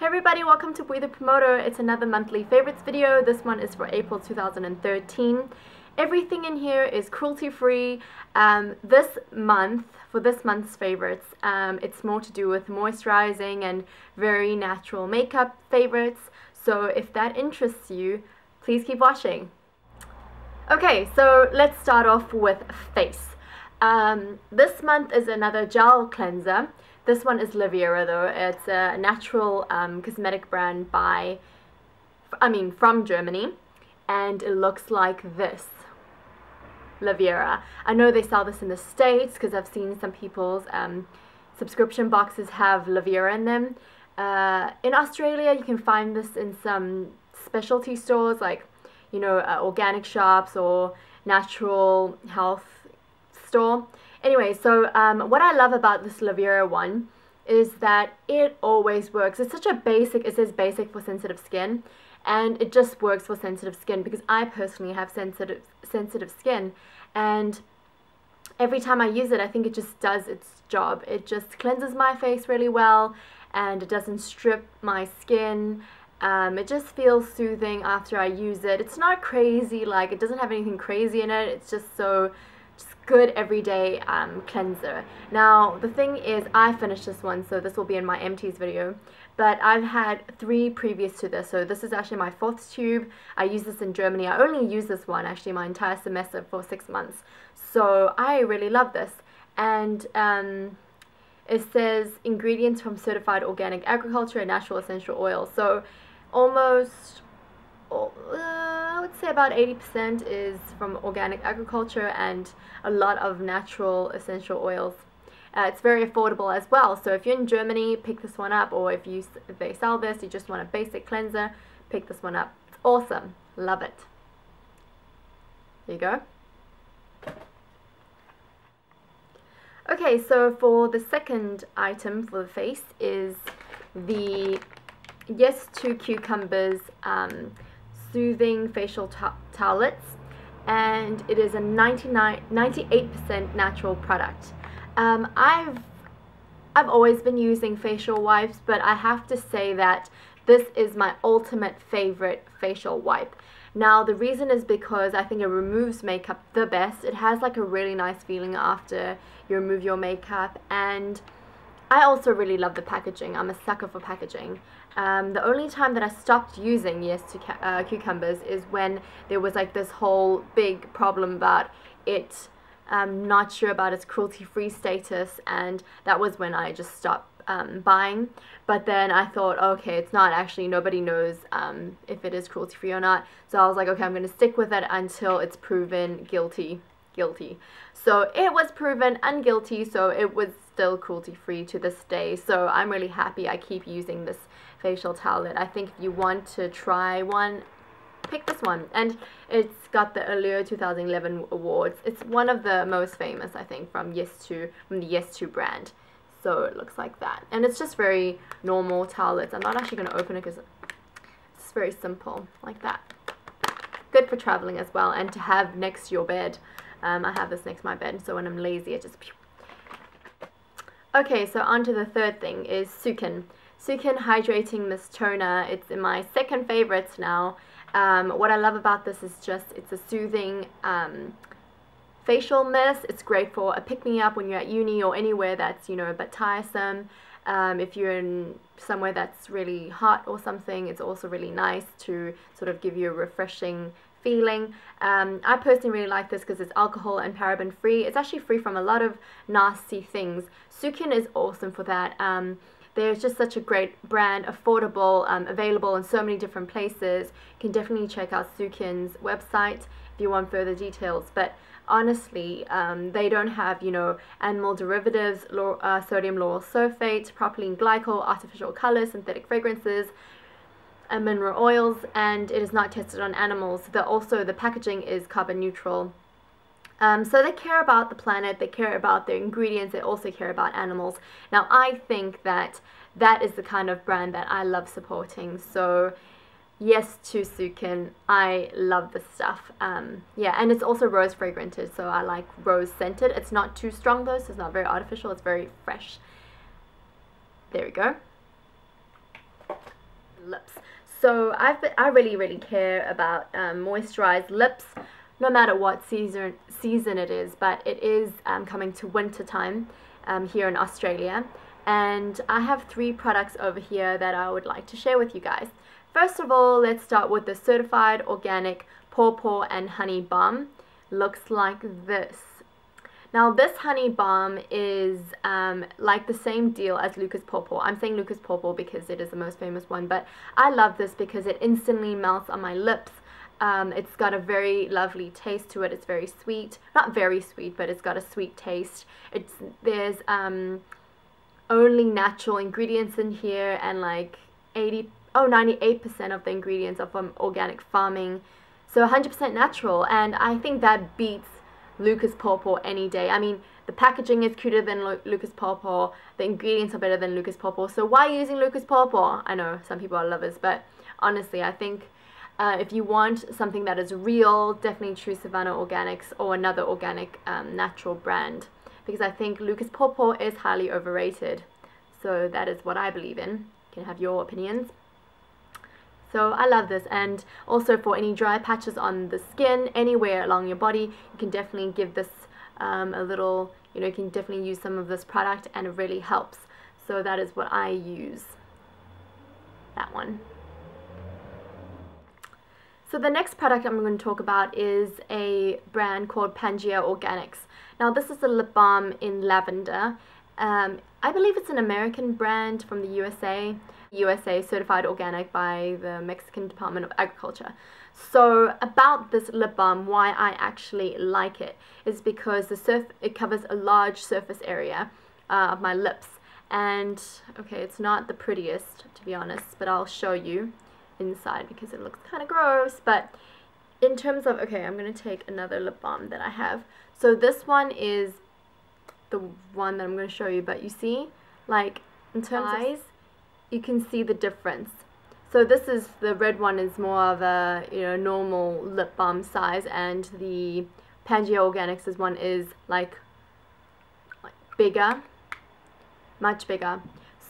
Hey everybody, welcome to Bwethepromoter. It's another monthly favorites video. This one is for April 2013. Everything in here is cruelty free. This month, for this month's favorites, it's more to do with moisturizing and very natural makeup favorites. So if that interests you, please keep watching. Okay, so let's start off with face. This month is another gel cleanser. This one is Lavera though. It's a natural cosmetic brand from Germany, and it looks like this. Lavera. I know they sell this in the States because I've seen some people's subscription boxes have Lavera in them. In Australia, you can find this in some specialty stores like, you know, organic shops or natural health store. Anyway, so what I love about this Lavera one is that it always works. It's such a basic, it says basic for sensitive skin, and it just works for sensitive skin because I personally have sensitive skin, and every time I use it, I think it just does its job. It just cleanses my face really well, and it doesn't strip my skin. It just feels soothing after I use it. It's not crazy, like it doesn't have anything crazy in it. It's just good everyday cleanser. Now the thing is, I finished this one, so this will be in my empties video, but I've had 3 previous to this, so this is actually my 4th tube. I use this in Germany. I only use this one actually my entire semester for 6 months, so I really love this. And it says ingredients from certified organic agriculture and natural essential oils, so almost I would say about 80% is from organic agriculture and a lot of natural essential oils. It's very affordable as well, so if you're in Germany, pick this one up, or if they sell this, you just want a basic cleanser, pick this one up. It's awesome. Love it. There you go. Okay, so for the second item for the face is the Yes to Cucumbers Soothing Facial Towelettes, and it is a 98% natural product. I've always been using facial wipes, but I have to say that this is my ultimate favorite facial wipe. Now the reason is because I think it removes makeup the best. It has like a really nice feeling after you remove your makeup, and I also really love the packaging. I'm a sucker for packaging. The only time that I stopped using Yes to Cucumbers is when there was like this whole big problem about it. I'm not sure about its cruelty-free status, and that was when I just stopped buying. But then I thought, okay, it's not actually, nobody knows if it is cruelty-free or not. So I was like, okay, I'm going to stick with it until it's proven guilty. So it was proven unguilty, so it was still cruelty-free to this day. So I'm really happy I keep using this facial towelette. I think if you want to try one, pick this one. And it's got the Allure 2011 awards. It's one of the most famous, I think, from the Yes to brand. So it looks like that, and it's just very normal towelettes. I'm not actually going to open it because it's very simple, like that. Good for traveling as well, and to have next to your bed. I have this next to my bed, so when I'm lazy, I just pew. Okay, so on to the third thing is Sukin. Sukin Hydrating Mist Toner. It's in my second favorites now. What I love about this is just it's a soothing facial mist. It's great for a pick-me-up when you're at uni or anywhere that's, you know, a bit tiresome. If you're in somewhere that's really hot or something, it's also really nice to sort of give you a refreshing feeling. I personally really like this because it's alcohol and paraben free. It's actually free from a lot of nasty things. Sukin is awesome for that. There's just such a great brand, affordable, available in so many different places. You can definitely check out Sukin's website if you want further details. But honestly, they don't have, you know, animal derivatives, sodium lauryl sulfate, propylene glycol, artificial colors, synthetic fragrances, and mineral oils, and it is not tested on animals. Also, the packaging is carbon neutral. So they care about the planet, they care about their ingredients, they also care about animals. Now I think that that is the kind of brand that I love supporting. So yes to Sukin. I love this stuff. Yeah, and it's also rose fragranted, so I like rose scented. It's not too strong though, so it's not very artificial, it's very fresh. There we go. lips. So I really care about moisturized lips, no matter what season it is. But it is coming to winter time here in Australia, and I have 3 products over here that I would like to share with you guys. First of all, let's start with the Certified Organic Pawpaw and Honey Balm. Looks like this. Now this honey balm is like the same deal as Lucas Pawpaw. I'm saying Lucas Pawpaw because it is the most famous one, but I love this because it instantly melts on my lips. It's got a very lovely taste to it. It's very sweet. Not very sweet, but it's got a sweet taste. There's only natural ingredients in here, and like 98% of the ingredients are from organic farming. So 100% natural, and I think that beats Lucas Pawpaw any day. I mean, the packaging is cuter than Lucas Pawpaw, the ingredients are better than Lucas Pawpaw, so why using Lucas Pawpaw? I know some people are lovers, but honestly, I think if you want something that is real, definitely choose Suvanna Organics or another organic natural brand, because I think Lucas Pawpaw is highly overrated. So that is what I believe in. You can have your opinions. So I love this, and also for any dry patches on the skin, anywhere along your body, you can definitely give this a little, you can definitely use some of this product, and it really helps. So that is what I use, that one. So the next product I'm going to talk about is a brand called Pangea Organics. Now this is a lip balm in lavender. I believe it's an American brand from the USA. Certified organic by the Mexican Department of Agriculture. So about this lip balm, why I actually like it is because it covers a large surface area of my lips. And okay, it's not the prettiest, to be honest, but I'll show you inside because it looks kind of gross. But in terms of, okay, I'm going to take another lip balm that I have. So this one is the one that I'm going to show you, but you see, like, in terms of size, you can see the difference. So this is, the red one is more of a normal lip balm size, and the Pangea Organics one is like bigger, much bigger.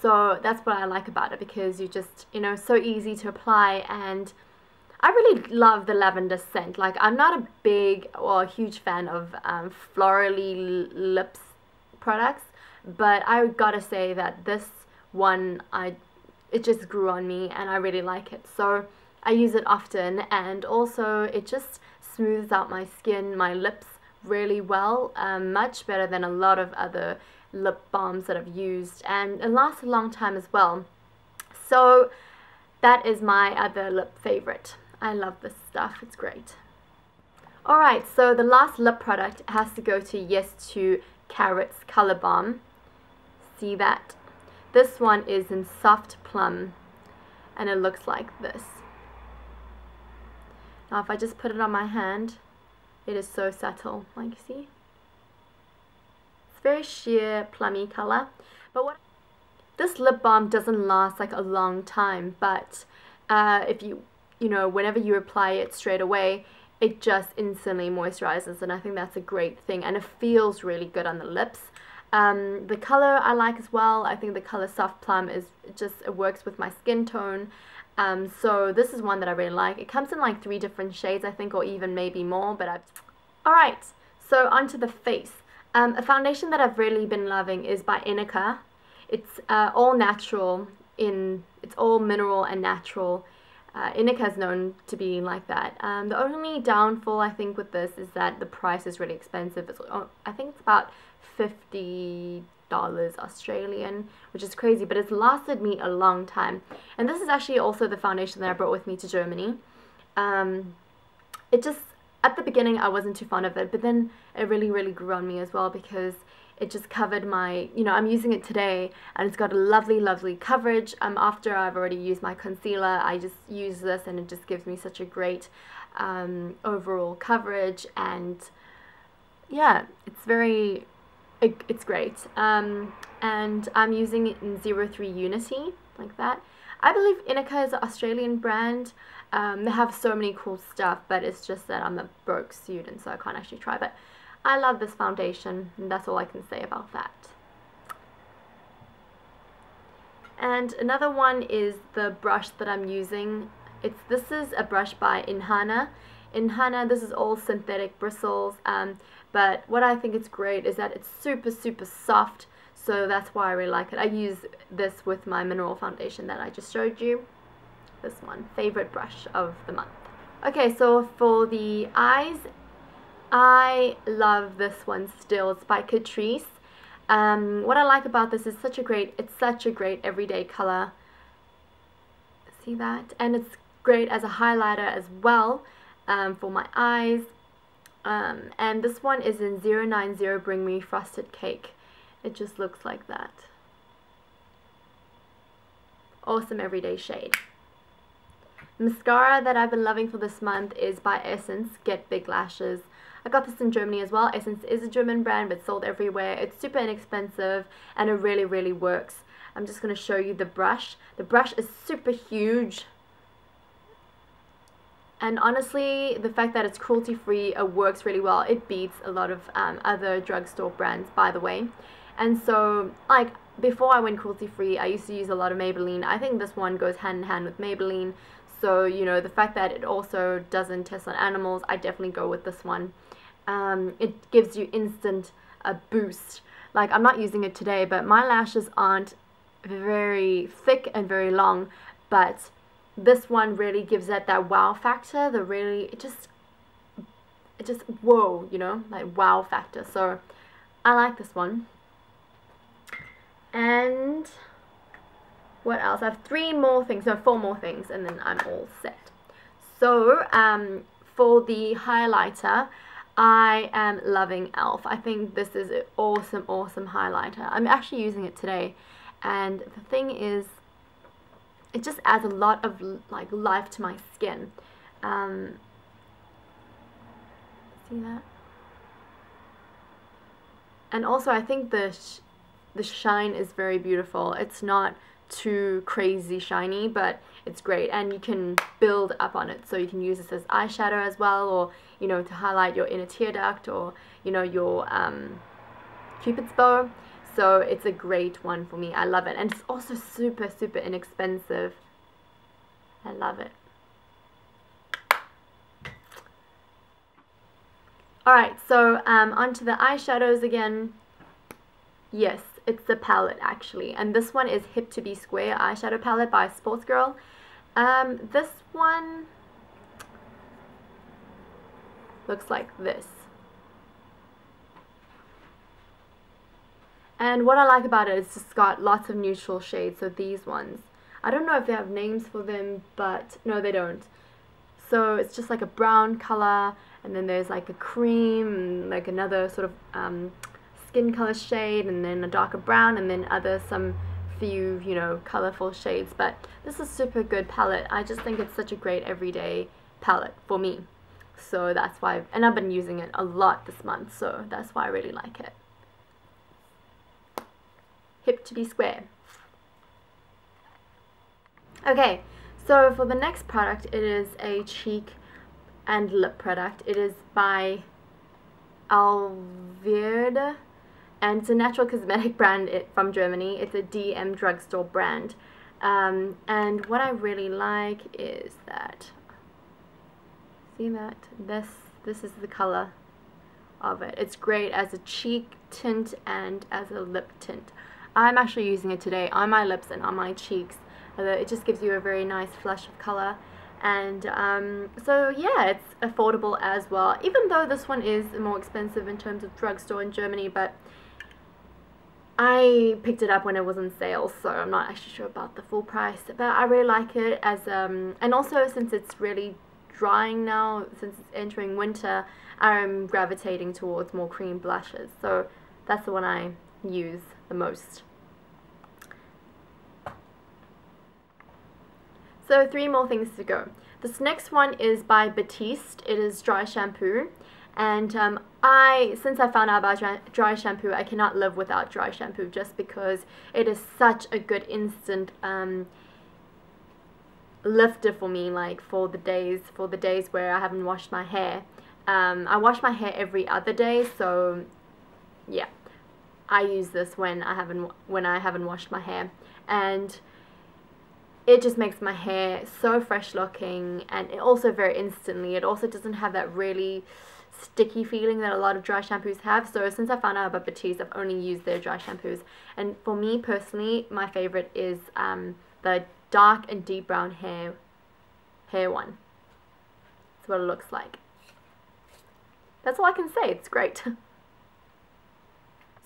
So that's what I like about it, because you just so easy to apply, and I really love the lavender scent. Like, I'm not a big or huge fan of florally lips products, but I gotta say that this one, it just grew on me, and I really like it. So I use it often, and also it just smooths out my skin, my lips really well, much better than a lot of other lip balms that I've used, and it lasts a long time as well. So that is my other lip favorite. I love this stuff, it's great. Alright, so the last lip product has to go to Yes2 Carrots Color Balm. See that? This one is in Soft Plum, and it looks like this. Now if I just put it on my hand, it is so subtle, like you see. It's very sheer plummy color. But this lip balm doesn't last like a long time, but if whenever you apply it straight away, it just instantly moisturizes, and I think that's a great thing, and it feels really good on the lips. The color I like as well. I think the color Soft Plum it works with my skin tone. So this is one that I really like. It comes in like 3 different shades, I think, or even maybe more. Alright, so onto the face. A foundation that I've really been loving is by Inika. It's all natural. It's all mineral and natural. Inika is known to be like that. The only downfall I think with this is that the price is really expensive. I think it's about $50 Australian, which is crazy, but it's lasted me a long time. And this is actually also the foundation that I brought with me to Germany. It just, at the beginning I wasn't too fond of it, but then it really grew on me as well, because it just covered my, I'm using it today, and it's got a lovely coverage. After I've already used my concealer, I just use this, and it just gives me such a great overall coverage, and yeah, it's great. And I'm using it in 03 Unity, like that. I believe Inika is an Australian brand. They have so many cool stuff, but it's just that I'm a broke student, so I can't actually try. But I love this foundation, and that's all I can say about that. And another one is the brush that I'm using. This is a brush by Inhana. Inhana, this is all synthetic bristles, but what I think is great is that it's super, super soft, so that's why I really like it. I use this with my mineral foundation that I just showed you. This one, favorite brush of the month. Okay, so for the eyes, I love this one still. It's by Catrice. What I like about this is it's such a great everyday color. See that? And it's great as a highlighter as well, for my eyes. And this one is in 090 Bring Me Frosted Cake. It just looks like that. Awesome everyday shade. Mascara that I've been loving for this month is by Essence, Get Big Lashes. I got this in Germany as well. Essence is a German brand, but sold everywhere. It's super inexpensive and it really, really works. I'm just going to show you the brush. The brush is super huge. And honestly, the fact that it's cruelty free works really well. It beats a lot of other drugstore brands, by the way. And so, like, before I went cruelty free, I used to use a lot of Maybelline. I think this one goes hand in hand with Maybelline. So, you know, the fact that it also doesn't test on animals, I definitely go with this one. It gives you instant a boost. Like, I'm not using it today, but my lashes aren't very thick and very long, but this one really gives it that wow factor. It just whoa, you know, like wow factor. So I like this one. And what else? I have 4 more things, and then I'm all set. So for the highlighter, I am loving e.l.f. I think this is an awesome, awesome highlighter. I'm actually using it today, and the thing is, it just adds a lot of like life to my skin. See that? And also, I think the shine is very beautiful. It's not too crazy shiny, but it's great, and you can build up on it. So you can use this as eyeshadow as well, or you know, to highlight your inner tear duct, or you know, your Cupid's bow. So it's a great one for me. I love it, and it's also super, super inexpensive. I love it. Alright, so onto the eyeshadows again. Yes, it's the palette actually, and this one is Hip to Be Square eyeshadow palette by Sportsgirl. This one looks like this. And what I like about it is it's got lots of neutral shades, so these ones. I don't know if they have names for them, but no, they don't. So it's just like a brown color, and then there's like a cream, and like another sort of skin color shade, and then a darker brown, and then some few, you know, colorful shades. But this is a super good palette. I just think it's such a great everyday palette for me. So that's why, and I've been using it a lot this month, so that's why I really like it. Hip to Be Square. Okay, so for the next product, it is a cheek and lip product. It is by Alverde, and it's a natural cosmetic brand from Germany. It's a DM drugstore brand. And what I really like is that, see that? This is the color of it. It's great as a cheek tint and as a lip tint. I'm actually using it today on my lips and on my cheeks. It just gives you a very nice flush of color. And so yeah, it's affordable as well, even though this one is more expensive in terms of drugstore in Germany, but I picked it up when it was on sale, so I'm not actually sure about the full price, but I really like it as and also since it's really drying now, since it's entering winter, I'm gravitating towards more cream blushes, so that's the one I use the most. So 3 more things to go. This next one is by Batiste. It is dry shampoo, and since I found out about dry shampoo, I cannot live without dry shampoo, just because it is such a good instant lifter for me, like for the days where I haven't washed my hair. I wash my hair every other day, so yeah, I use this when I haven't washed my hair. and it just makes my hair so fresh looking, and it also very instantly. It also doesn't have that really sticky feeling that a lot of dry shampoos have. So since I found out about Batiste, I've only used their dry shampoos, and for me personally, my favorite is the dark and deep brown hair one. That's what it looks like. That's all I can say. It's great.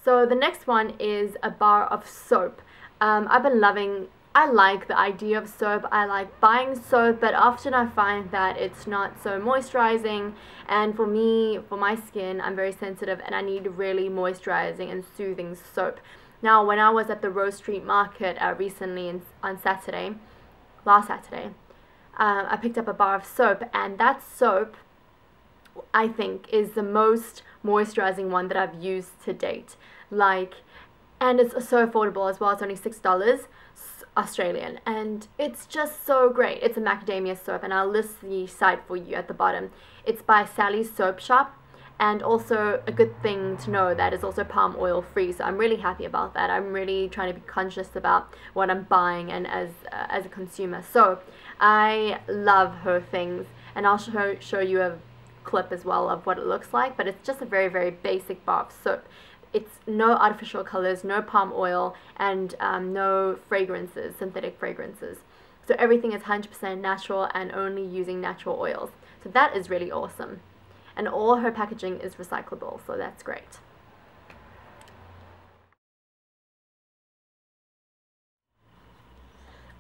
So the next one is a bar of soap. I like the idea of soap. I like buying soap, but often I find that it's not so moisturizing, and for me, for my skin, I'm very sensitive and I need really moisturizing and soothing soap. Now, when I was at the Rose Street Market recently on Saturday, last Saturday, I picked up a bar of soap, and that soap, I think, is the most moisturizing one that I've used to date. And it's so affordable as well. It's only $6 Australian, and it's just so great. It's a macadamia soap, and I'll list the site for you at the bottom. It's by Sally's Soap Shop, and also a good thing to know that it's also palm oil free, so I'm really happy about that. I'm really trying to be conscious about what I'm buying and as a consumer. So I love her things, and I'll show you a clip as well of what it looks like, but it's just a very, very basic bar of soap. It's no artificial colors, no palm oil, and no fragrances, synthetic fragrances. So everything is 100% natural and only using natural oils. So that is really awesome. And all her packaging is recyclable, so that's great.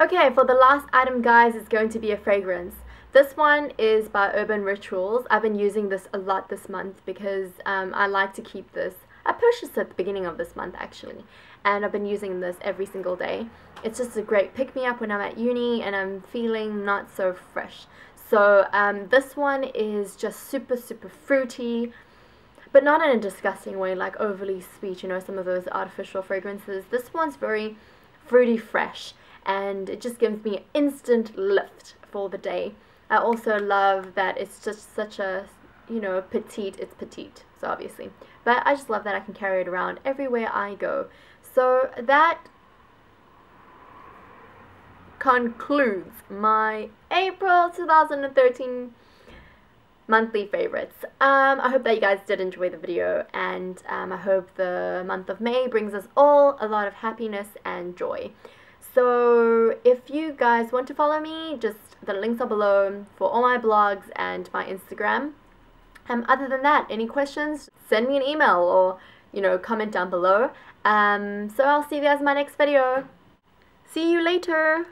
Okay, for the last item, guys, is going to be a fragrance. This one is by Urban Rituals. I've been using this a lot this month because I like to keep this. I purchased it at the beginning of this month actually, and I've been using this every single day. It's just a great pick-me-up when I'm at uni and I'm feeling not so fresh. So this one is just super, super fruity, but not in a disgusting way, like overly sweet, you know, some of those artificial fragrances. This one's very fruity fresh, and it just gives me an instant lift for the day. I also love that it's just such a, you know, petite. It's petite, so obviously, but I just love that I can carry it around everywhere I go. So that concludes my April 2013 monthly favorites. I hope that you guys did enjoy the video, and I hope the month of May brings us all a lot of happiness and joy. So if you guys want to follow me, just the links are below for all my blogs and my Instagram. Other than that, any questions, send me an email or, you know, comment down below. So I'll see you guys in my next video. See you later.